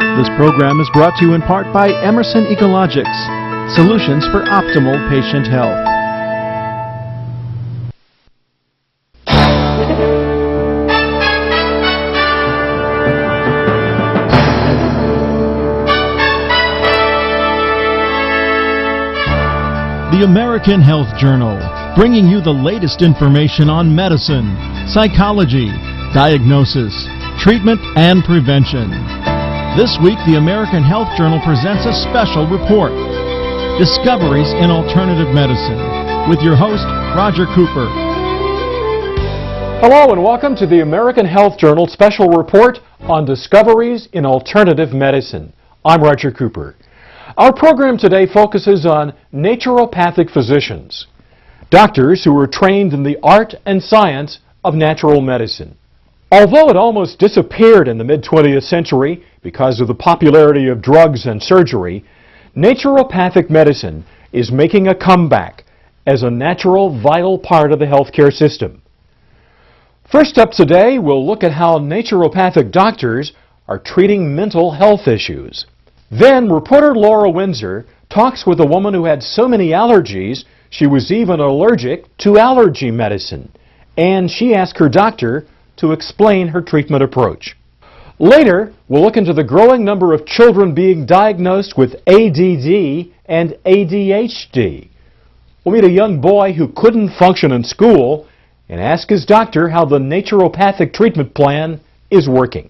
This program is brought to you in part by Emerson Ecologics, solutions for optimal patient health. The American Health Journal, bringing you the latest information on medicine, psychology, diagnosis, treatment, and prevention. This week, the American Health Journal presents a special report, Discoveries in Alternative Medicine, with your host, Roger Cooper. Hello and welcome to the American Health Journal special report on Discoveries in Alternative Medicine. I'm Roger Cooper. Our program today focuses on naturopathic physicians, doctors who are trained in the art and science of natural medicine. Although it almost disappeared in the mid-20th century because of the popularity of drugs and surgery, naturopathic medicine is making a comeback as a natural, vital part of the healthcare system. First up today, we'll look at how naturopathic doctors are treating mental health issues. Then, reporter Laura Windsor talks with a woman who had so many allergies she was even allergic to allergy medicine, and she asked her doctor to explain her treatment approach. Later, we'll look into the growing number of children being diagnosed with ADD and ADHD. We'll meet a young boy who couldn't function in school and ask his doctor how the naturopathic treatment plan is working.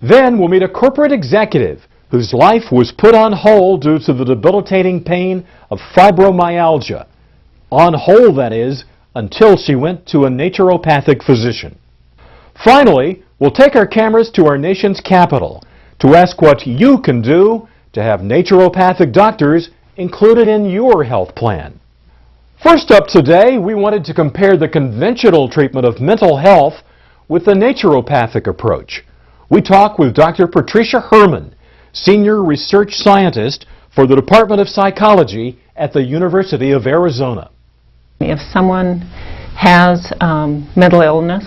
Then, we'll meet a corporate executive whose life was put on hold due to the debilitating pain of fibromyalgia. On hold, that is, until she went to a naturopathic physician. Finally, we'll take our cameras to our nation's capital to ask what you can do to have naturopathic doctors included in your health plan. First up today, we wanted to compare the conventional treatment of mental health with the naturopathic approach. We talk with Dr. Patricia Herman, Senior Research Scientist for the Department of Psychology at the University of Arizona. If someone has mental illness,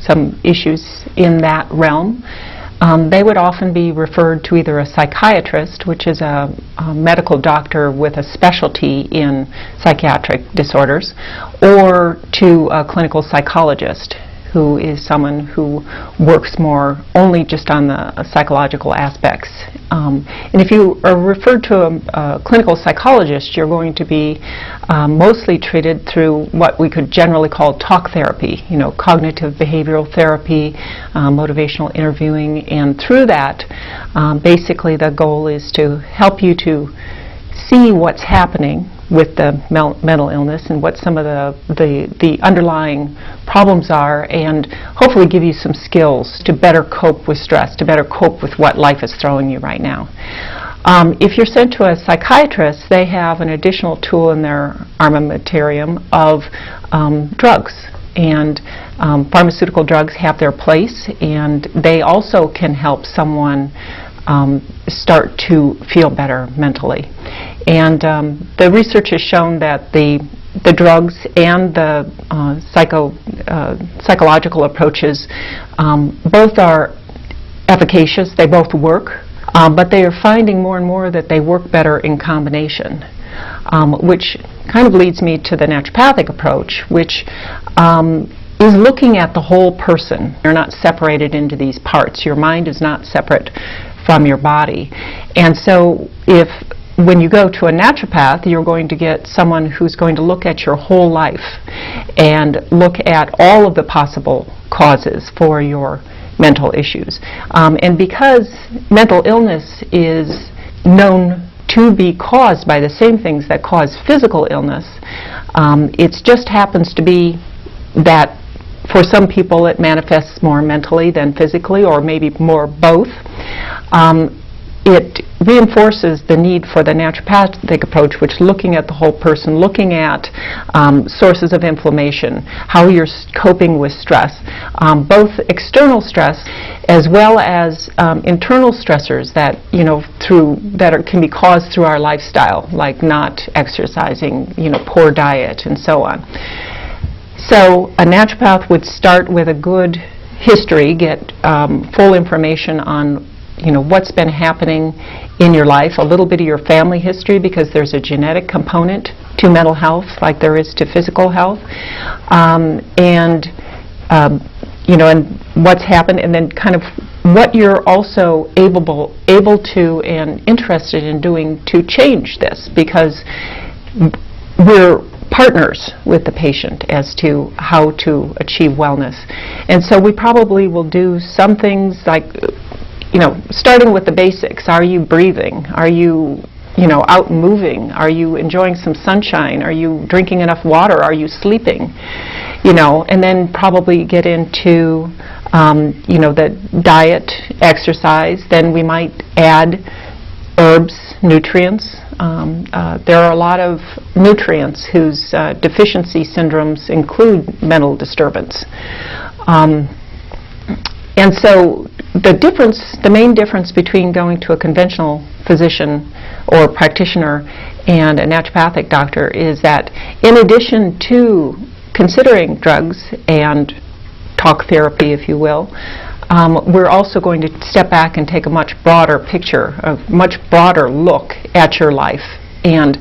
some issues in that realm, they would often be referred to either a psychiatrist, which is a medical doctor with a specialty in psychiatric disorders, or to a clinical psychologist, who is someone who works more only just on the psychological aspects. And if you are referred to a clinical psychologist, you're going to be mostly treated through what we could generally call talk therapy, cognitive behavioral therapy, motivational interviewing, and through that, basically the goal is to help you to see what's happening with the mental illness and what some of the underlying problems are, and hopefully give you some skills to better cope with stress, to better cope with what life is throwing you right now. If you're sent to a psychiatrist, they have an additional tool in their armamentarium of drugs. And pharmaceutical drugs have their place, and they also can help someone start to feel better mentally. And the research has shown that the drugs and the psychological approaches both are efficacious, they both work, but they are finding more and more that they work better in combination, which kind of leads me to the naturopathic approach, which is looking at the whole person. You're not separated into these parts. Your mind is not separate from your body. And so when you go to a naturopath, you're going to get someone who's going to look at your whole life and look at all of the possible causes for your mental issues. And because mental illness is known to be caused by the same things that cause physical illness, it just happens to be that for some people it manifests more mentally than physically, or maybe more both. It reinforces the need for the naturopathic approach, which looking at the whole person, looking at sources of inflammation, how you're coping with stress, both external stress as well as internal stressors that can be caused through our lifestyle, like not exercising, poor diet, and so on. So a naturopath would start with a good history, get full information on what's been happening in your life, a little bit of your family history, because there's a genetic component to mental health like there is to physical health, and what's happened, and then kind of what you're also able to and interested in doing to change this, because we're partners with the patient as to how to achieve wellness. And so we probably will do some things like, starting with the basics. Are you breathing? Are you, out and moving? Are you enjoying some sunshine? Are you drinking enough water? Are you sleeping? And then probably get into, the diet, exercise. Then we might add herbs, nutrients. There are a lot of nutrients whose deficiency syndromes include mental disturbance. And so the main difference between going to a conventional physician or practitioner and a naturopathic doctor is that in addition to considering drugs and talk therapy, if you will, we're also going to step back and take a much broader picture, a much broader look at your life and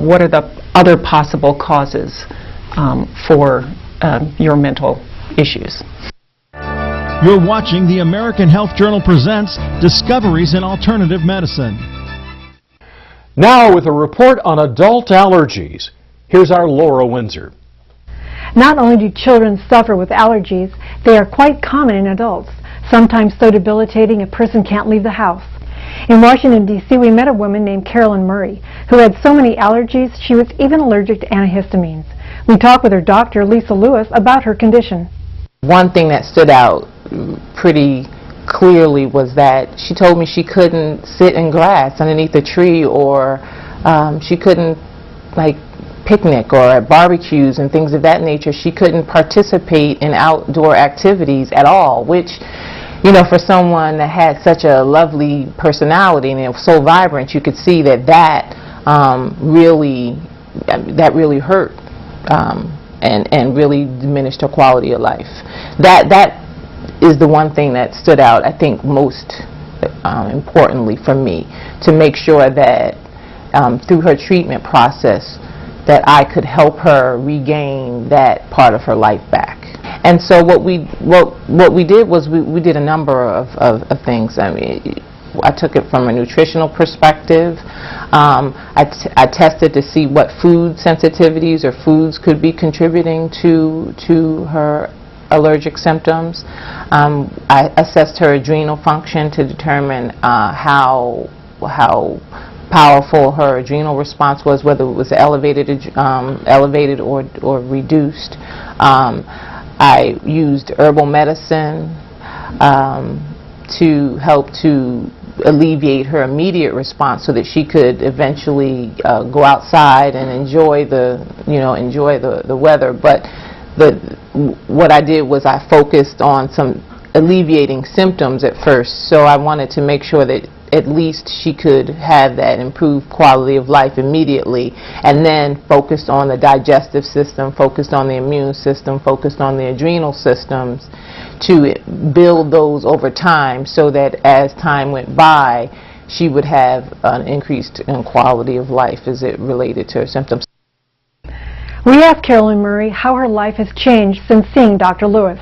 what are the other possible causes for your mental issues. You're watching the American Health Journal presents Discoveries in Alternative Medicine. Now with a report on adult allergies, here's our Laura Windsor. Not only do children suffer with allergies, they are quite common in adults, sometimes so debilitating a person can't leave the house. In Washington, D.C., we met a woman named Carolyn Murray who had so many allergies she was even allergic to antihistamines. We talked with her doctor, Lisa Lewis, about her condition. One thing that stood out pretty clearly was that she told me she couldn't sit in grass underneath a tree, or she couldn't picnic or at barbecues and things of that nature. She couldn't participate in outdoor activities at all, which, for someone that had such a lovely personality and it was so vibrant, you could see that really hurt and really diminished her quality of life. That is the one thing that stood out, I think, most importantly for me, to make sure that through her treatment process that I could help her regain that part of her life back. And so what we did was we did a number of things. I mean, I took it from a nutritional perspective. I tested to see what food sensitivities or foods could be contributing to her allergic symptoms. I assessed her adrenal function to determine how powerful her adrenal response was, whether it was elevated or reduced. I used herbal medicine to help to alleviate her immediate response so that she could eventually go outside and enjoy the weather. But what I did was I focused on some alleviating symptoms at first, so I wanted to make sure that at least she could have that improved quality of life immediately, and then focused on the digestive system, focused on the immune system, focused on the adrenal systems, to build those over time so that as time went by, she would have an increased quality of life as it related to her symptoms. We asked Carolyn Murray how her life has changed since seeing Dr. Lewis.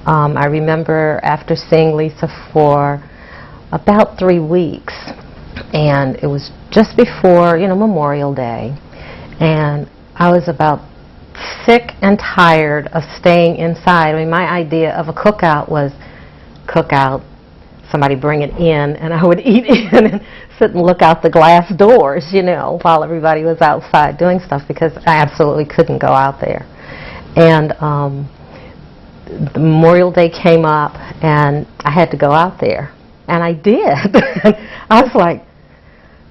I remember after seeing Lisa for about 3 weeks, and it was just before Memorial Day, and I was about sick and tired of staying inside. I mean, my idea of a cookout was cookout, somebody bring it in, and I would eat in and sit and look out the glass doors, while everybody was outside doing stuff, because I absolutely couldn't go out there. And the Memorial Day came up, and I had to go out there. And I did. I was like,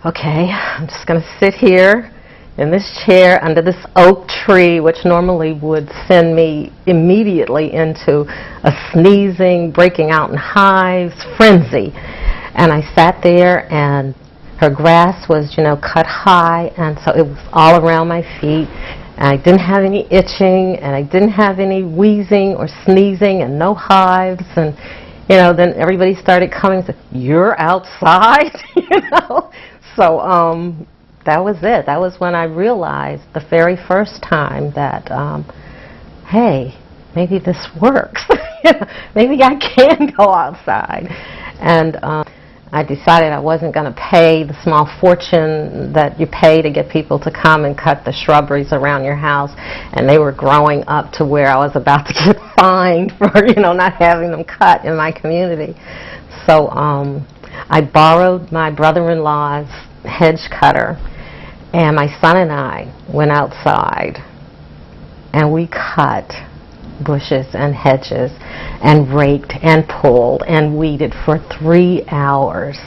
okay, I'm just going to sit here in this chair under this oak tree, which normally would send me immediately into a sneezing, breaking out in hives frenzy. And I sat there, and her grass was, cut high, and so it was all around my feet. And I didn't have any itching, and I didn't have any wheezing or sneezing, and no hives, and then everybody started coming and said, "You're outside?" So that was it. That was when I realized the very first time that, hey, maybe this works. Maybe I can go outside. And I decided I wasn't going to pay the small fortune that you pay to get people to come and cut the shrubberies around your house, and they were growing up to where I was about to get fined for, not having them cut in my community. So I borrowed my brother-in-law's hedge cutter, and my son and I went outside, and we cut bushes and hedges and raked and pulled and weeded for 3 hours,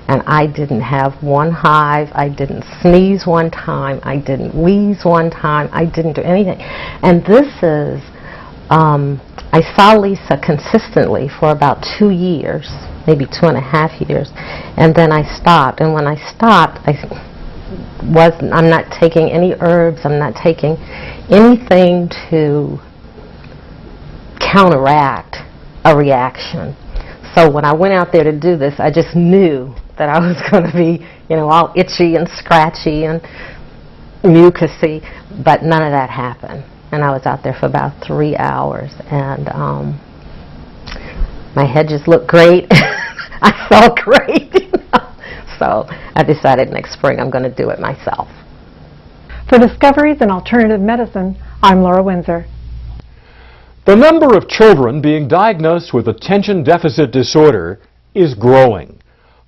and I didn't have one hive. I didn't sneeze one time. I didn't wheeze one time. I didn't do anything. And this is I saw Lisa consistently for about 2 years, maybe 2.5 years, and then I stopped. And when I stopped, I'm not taking any herbs. I'm not taking anything to counteract a reaction. So when I went out there to do this, I just knew that I was going to be, all itchy and scratchy and mucusy, but none of that happened. And I was out there for about 3 hours, and my hedges looked great. I felt great. So I decided next spring I'm going to do it myself. For Discoveries in Alternative Medicine, I'm Laura Windsor. The number of children being diagnosed with attention deficit disorder is growing,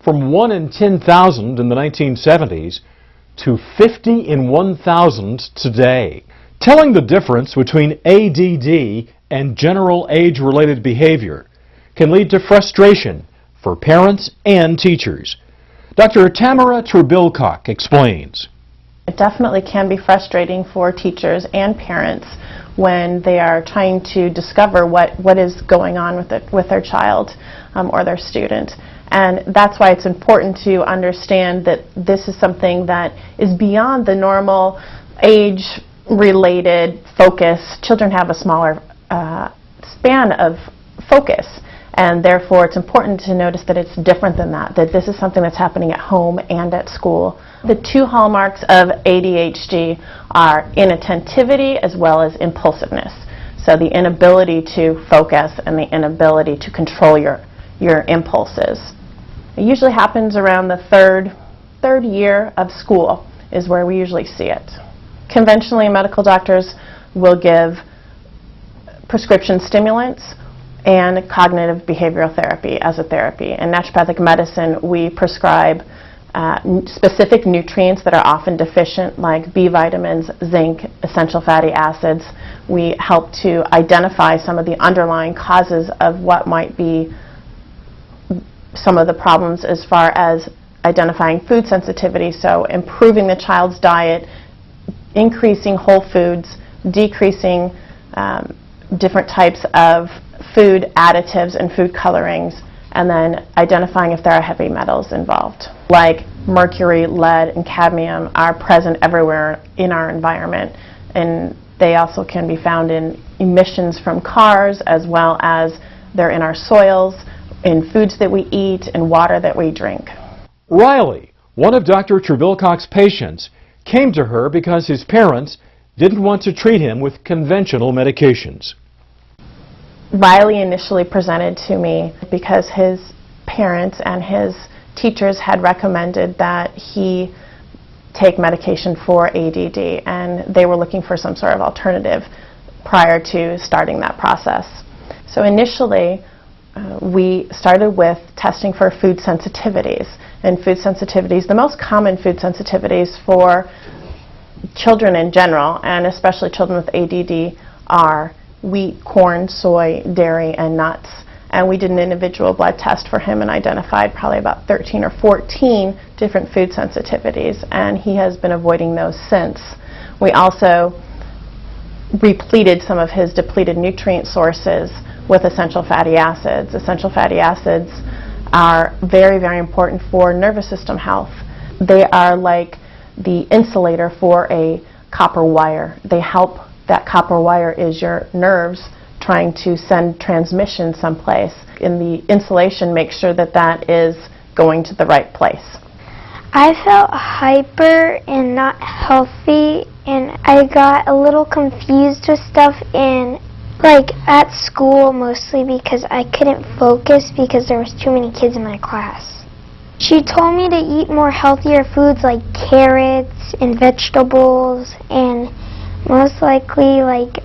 from 1 in 10,000 in the 1970s to 50 in 1,000 today. Telling the difference between ADD and general age-related behavior can lead to frustration for parents and teachers. Dr. Tamara Trubilcock explains. It definitely can be frustrating for teachers and parents when they are trying to discover what is going on with their child or their student. And that's why it's important to understand that this is something that is beyond the normal age-related focus. Children have a smaller span of focus, and therefore it's important to notice that it's different than that this is something that's happening at home and at school. The two hallmarks of ADHD are inattentivity as well as impulsiveness. So the inability to focus and the inability to control your impulses. It usually happens around the third year of school is where we usually see it. Conventionally, medical doctors will give prescription stimulants and cognitive behavioral therapy as a therapy. In naturopathic medicine, we prescribe specific nutrients that are often deficient, like B vitamins, zinc, essential fatty acids. We help to identify some of the underlying causes of what might be some of the problems as far as identifying food sensitivity, so improving the child's diet, increasing whole foods, decreasing different types of food additives and food colorings, and then identifying if there are heavy metals involved. Like mercury, lead, and cadmium are present everywhere in our environment, and they also can be found in emissions from cars, as well as they're in our soils, in foods that we eat, and water that we drink. Riley, one of Dr. Trubilcock's patients, came to her because his parents didn't want to treat him with conventional medications. Riley initially presented to me because his parents and his teachers had recommended that he take medication for ADD, and they were looking for some sort of alternative prior to starting that process. So initially, we started with testing for food sensitivities. And food sensitivities, the most common food sensitivities for children in general, and especially children with ADD, are wheat, corn, soy, dairy, and nuts. And we did an individual blood test for him and identified probably about 13 or 14 different food sensitivities, and he has been avoiding those since. We also repleted some of his depleted nutrient sources with essential fatty acids. Essential fatty acids are very, very important for nervous system health. They are like the insulator for a copper wire. They help. That copper wire is your nerves trying to send transmission someplace. in the insulation, make sure that that is going to the right place. I felt hyper and not healthy, and I got a little confused with stuff at school, mostly because I couldn't focus because there was too many kids in my class. She told me to eat more healthier foods like carrots and vegetables, and most likely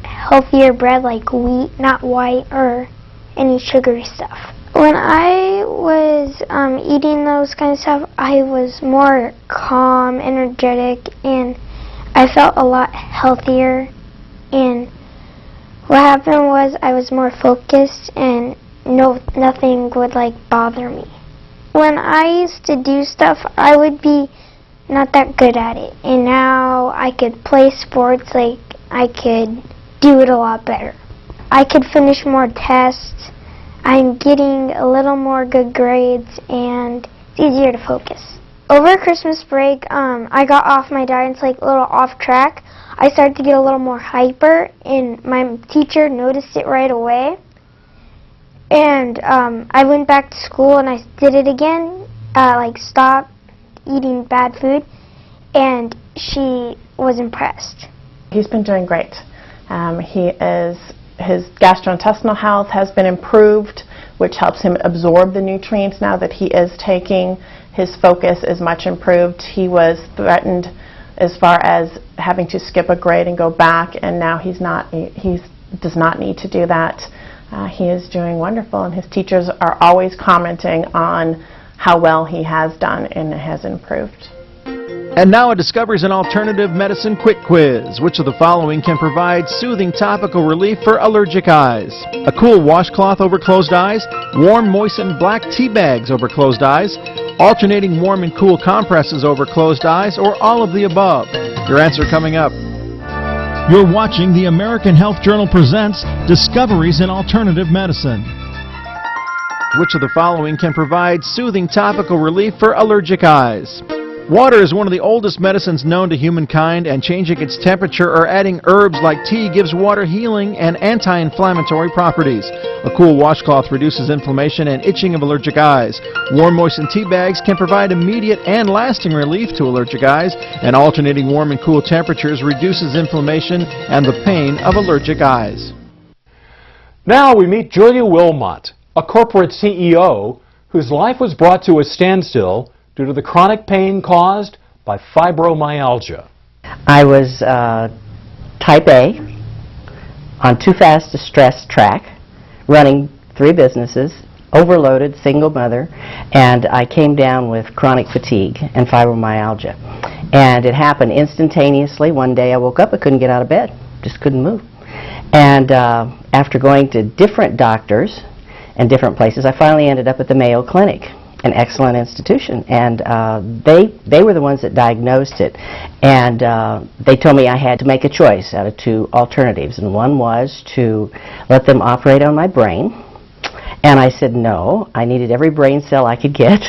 healthier bread like wheat, not white or any sugary stuff. When I was eating those kind of stuff, I was more calm, energetic, and I felt a lot healthier. And what happened was I was more focused and nothing would bother me. When I used to do stuff, I would be not that good at it. And now I could play sports, I could do it a lot better. I could finish more tests. I'm getting a little more good grades, and it's easier to focus. Over Christmas break, I got off my diet. It's a little off track. I started to get a little more hyper, and my teacher noticed it right away. And I went back to school, and I did it again, stop eating bad food, and she was impressed. He's been doing great. His gastrointestinal health has been improved, which helps him absorb the nutrients now that he is taking. His focus is much improved. He was threatened as far as having to skip a grade and go back, and now he does not need to do that. He is doing wonderful, and his teachers are always commenting on how well he has done and has improved. And now a Discoveries in Alternative Medicine quick quiz. Which of the following can provide soothing topical relief for allergic eyes? A cool washcloth over closed eyes, warm moistened black tea bags over closed eyes, alternating warm and cool compresses over closed eyes, or all of the above? Your answer coming up. You're watching the American Health Journal presents Discoveries in Alternative Medicine. Which of the following can provide soothing topical relief for allergic eyes? Water is one of the oldest medicines known to humankind, and changing its temperature or adding herbs like tea gives water healing and anti-inflammatory properties. A cool washcloth reduces inflammation and itching of allergic eyes. Warm moistened tea bags can provide immediate and lasting relief to allergic eyes, and alternating warm and cool temperatures reduces inflammation and the pain of allergic eyes. Now we meet Julia Wilmot, a corporate CEO whose life was brought to a standstill due to the chronic pain caused by fibromyalgia. I was type A on too fast a stress track, running 3 businesses, overloaded, single mother, and I came down with chronic fatigue and fibromyalgia. And it happened instantaneously. One day I woke up, I couldn't get out of bed, just couldn't move. And after going to different doctors and different places, I finally ended up at the Mayo Clinic, an excellent institution, and they were the ones that diagnosed it, and they told me I had to make a choice out of 2 alternatives, and one was to let them operate on my brain, and I said no, I needed every brain cell I could get,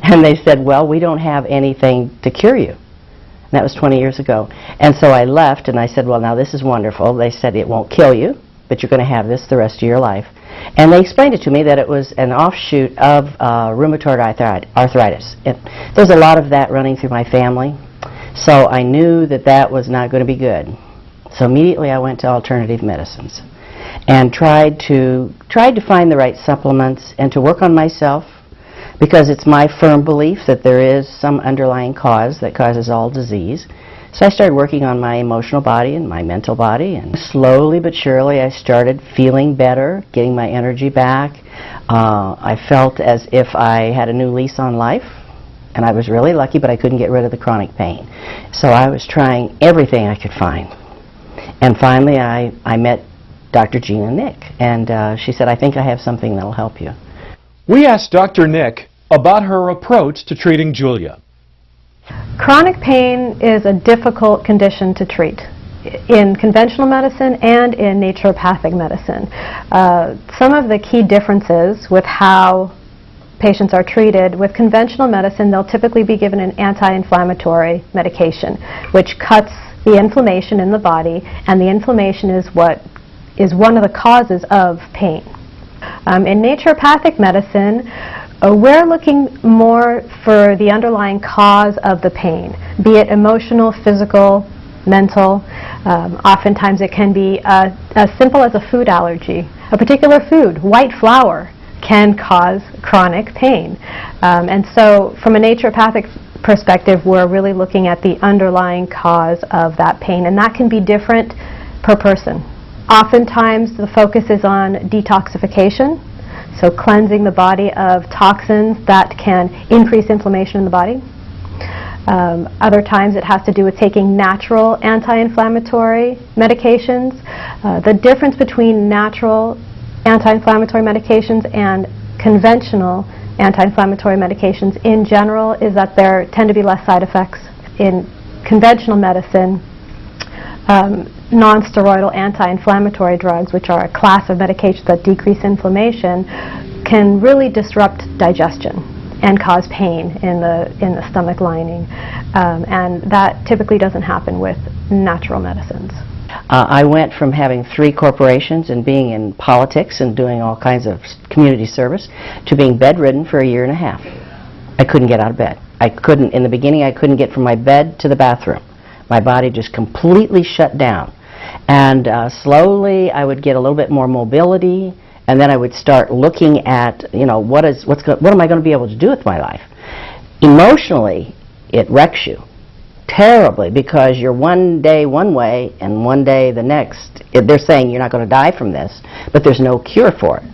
and they said, well, we don't have anything to cure you. And that was 20 years ago, and so I left, and I said, well, now this is wonderful. They said it won't kill you, but you're going to have this the rest of your life. And they explained it to me that it was an offshoot of rheumatoid arthritis. There's a lot of that running through my family, so I knew that that was not going to be good. So immediately I went to alternative medicines and tried to find the right supplements and to work on myself, because it's my firm belief that there is some underlying cause that causes all disease. So I started working on my emotional body and my mental body, and slowly but surely I started feeling better, getting my energy back. I felt as if I had a new lease on life, and I was really lucky, but I couldn't get rid of the chronic pain. So I was trying everything I could find. And finally I met Dr. Gina Nick, and she said, I think I have something that'll help you. We asked Dr. Nick about her approach to treating Julia. Chronic pain is a difficult condition to treat in conventional medicine and in naturopathic medicine. Some of the key differences with how patients are treated: with conventional medicine, they'll typically be given an anti-inflammatory medication, which cuts the inflammation in the body, and the inflammation is what is one of the causes of pain. In naturopathic medicine, we're looking more for the underlying cause of the pain, be it emotional, physical, mental. Oftentimes it can be as simple as a food allergy. A particular food, white flour, can cause chronic pain. And so from a naturopathic perspective, we're really looking at the underlying cause of that pain, and that can be different per person. Oftentimes the focus is on detoxification, so cleansing the body of toxins that can increase inflammation in the body. Other times it has to do with taking natural anti-inflammatory medications. The difference between natural anti-inflammatory medications and conventional anti-inflammatory medications in general is that there tend to be less side effects. In conventional medicine, non-steroidal anti-inflammatory drugs, which are a class of medications that decrease inflammation, can really disrupt digestion and cause pain in the stomach lining. And that typically doesn't happen with natural medicines. I went from having 3 corporations and being in politics and doing all kinds of community service to being bedridden for a year and a half. I couldn't get out of bed. In the beginning, I couldn't get from my bed to the bathroom. My body just completely shut down. And slowly I would get a little bit more mobility, and then I would start looking at, you know, what am I going to be able to do with my life? Emotionally, it wrecks you terribly, because you're one day one way and one day the next. They're saying you're not going to die from this, but there's no cure for it,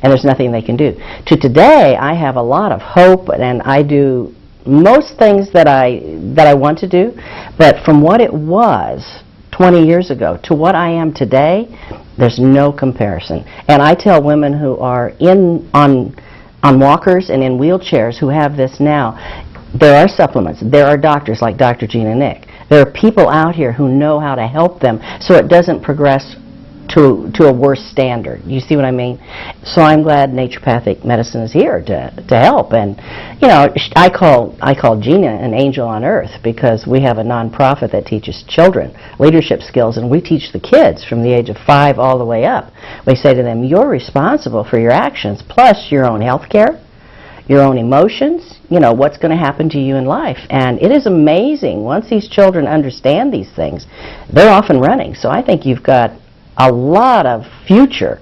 and there's nothing they can do. To today, I have a lot of hope, and I do most things that I want to do, but from what it was 20 years ago to what I am today, there's no comparison. And I tell women who are on walkers and in wheelchairs who have this now, there are supplements, there are doctors like Dr. Gina Nick. There are people out here who know how to help them so it doesn't progress to a worse standard. You see what I mean? So I'm glad naturopathic medicine is here to help. And you know, I call Gina an angel on earth, because we have a nonprofit that teaches children leadership skills, and we teach the kids from the age of 5 all the way up. We say to them, you're responsible for your actions, plus your own health care, your own emotions, you know, what's going to happen to you in life. And it is amazing. Once these children understand these things, they're off and running. So I think you've got a lot of future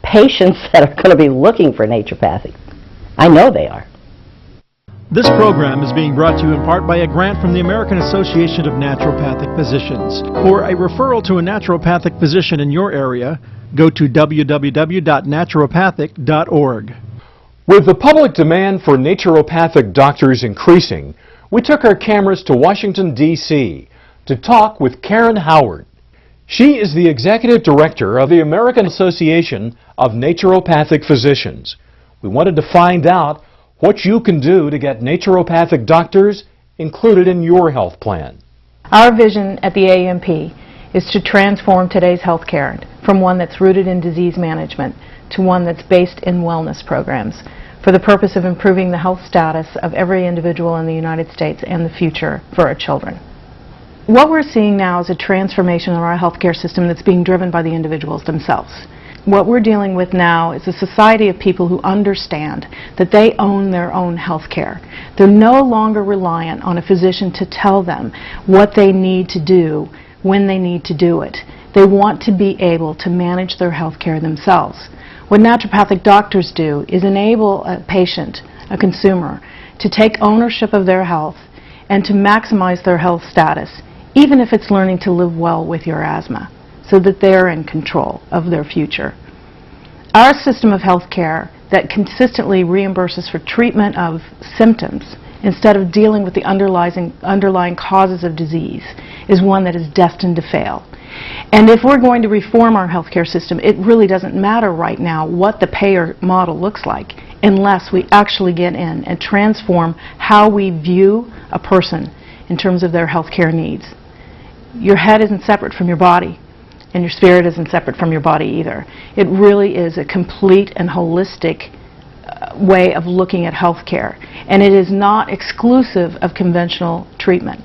patients that are going to be looking for naturopathic. I know they are. This program is being brought to you in part by a grant from the American Association of Naturopathic Physicians. For a referral to a naturopathic physician in your area, go to www.naturopathic.org. With the public demand for naturopathic doctors increasing, we took our cameras to Washington, D.C. to talk with Karen Howard. She is the Executive Director of the American Association of Naturopathic Physicians. We wanted to find out what you can do to get naturopathic doctors included in your health plan. Our vision at the AMP is to transform today's healthcare from one that's rooted in disease management to one that's based in wellness programs for the purpose of improving the health status of every individual in the United States and the future for our children. What we're seeing now is a transformation of our healthcare system that's being driven by the individuals themselves. What we're dealing with now is a society of people who understand that they own their own health care. They're no longer reliant on a physician to tell them what they need to do when they need to do it. They want to be able to manage their health care themselves. What naturopathic doctors do is enable a patient, a consumer, to take ownership of their health and to maximize their health status, even if it's learning to live well with your asthma, so that they're in control of their future. Our system of health care that consistently reimburses for treatment of symptoms instead of dealing with the underlying causes of disease is one that is destined to fail. And if we're going to reform our healthcare system, it really doesn't matter right now what the payer model looks like unless we actually get in and transform how we view a person in terms of their healthcare needs. Your head isn't separate from your body, and your spirit isn't separate from your body either. It really is a complete and holistic way of looking at healthcare, and it is not exclusive of conventional treatment.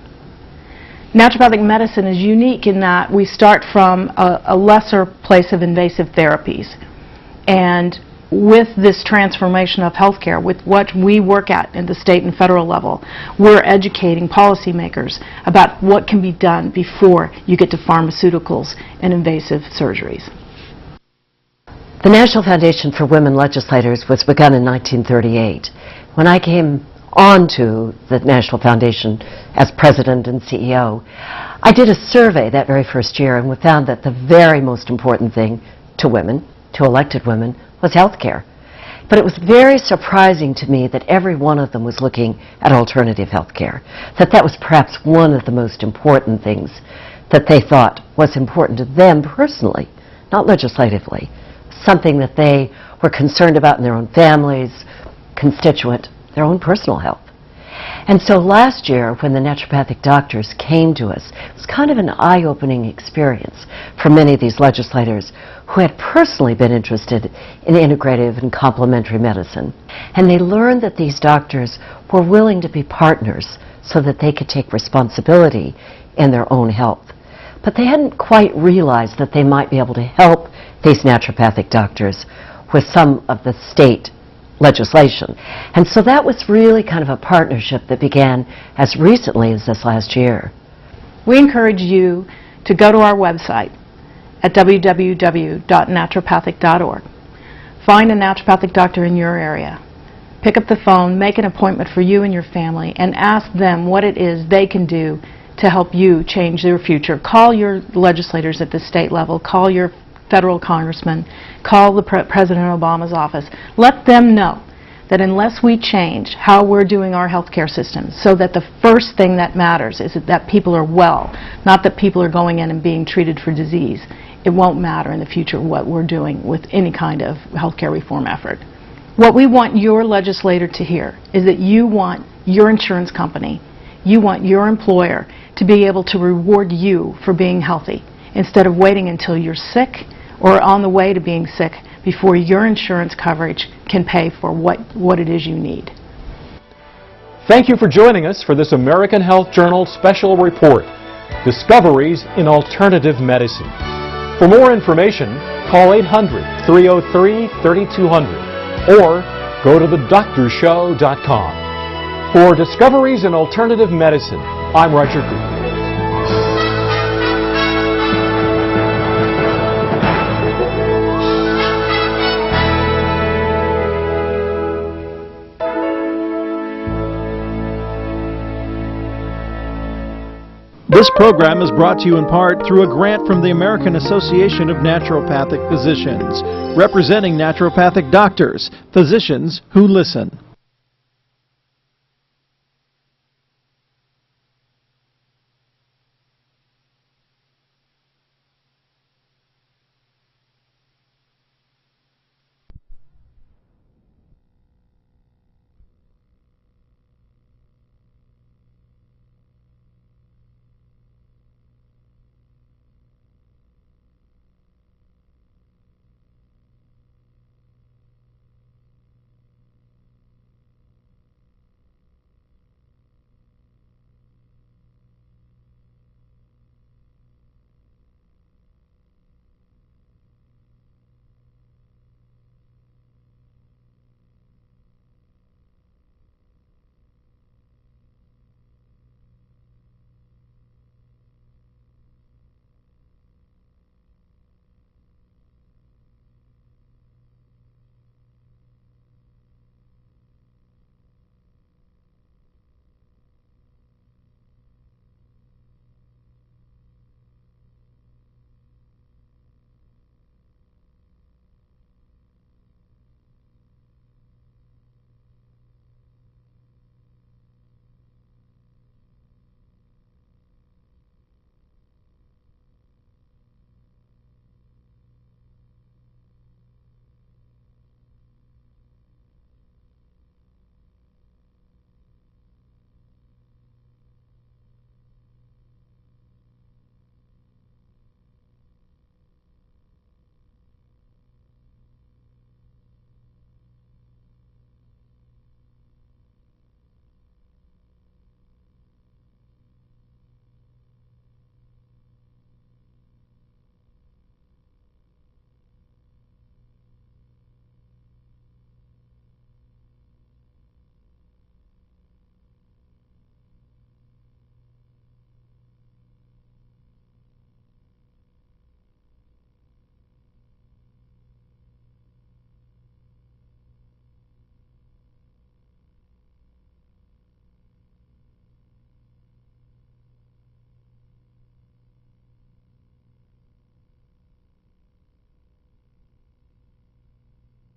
Naturopathic medicine is unique in that we start from a lesser place of invasive therapies, and with this transformation of healthcare, with what we work at the state and federal level, we're educating policymakers about what can be done before you get to pharmaceuticals and invasive surgeries. The National Foundation for Women Legislators was begun in 1938. When I came on to the National Foundation as president and CEO, I did a survey that very first year, and we found that the very most important thing to women, to elected women, was health care. But it was very surprising to me that every one of them was looking at alternative health care, that was perhaps one of the most important things that they thought was important to them personally, not legislatively, something that they were concerned about in their own families, constituent, their own personal health. And so last year, when the naturopathic doctors came to us, it was kind of an eye-opening experience for many of these legislators who had personally been interested in integrative and complementary medicine. And they learned that these doctors were willing to be partners so that they could take responsibility in their own health. But they hadn't quite realized that they might be able to help these naturopathic doctors with some of the state legislation. And so that was really kind of a partnership that began as recently as this last year. We encourage you to go to our website at www.naturopathic.org. Find a naturopathic doctor in your area. Pick up the phone, make an appointment for you and your family, and ask them what it is they can do to help you change your future. Call your legislators at the state level, call your federal congressman, call the President Obama's office. Let them know that unless we change how we're doing our healthcare system so that the first thing that matters is that people are well, not that people are going in and being treated for disease, it won't matter in the future what we're doing with any kind of healthcare reform effort. What we want your legislator to hear is that you want your insurance company, you want your employer to be able to reward you for being healthy instead of waiting until you're sick or on the way to being sick before your insurance coverage can pay for what it is you need. Thank you for joining us for this American Health Journal special report, Discoveries in Alternative Medicine. For more information, call 800-303-3200 or go to thedoctorshow.com. For Discoveries in Alternative Medicine, I'm Roger Cooper. This program is brought to you in part through a grant from the American Association of Naturopathic Physicians, representing naturopathic doctors, physicians who listen.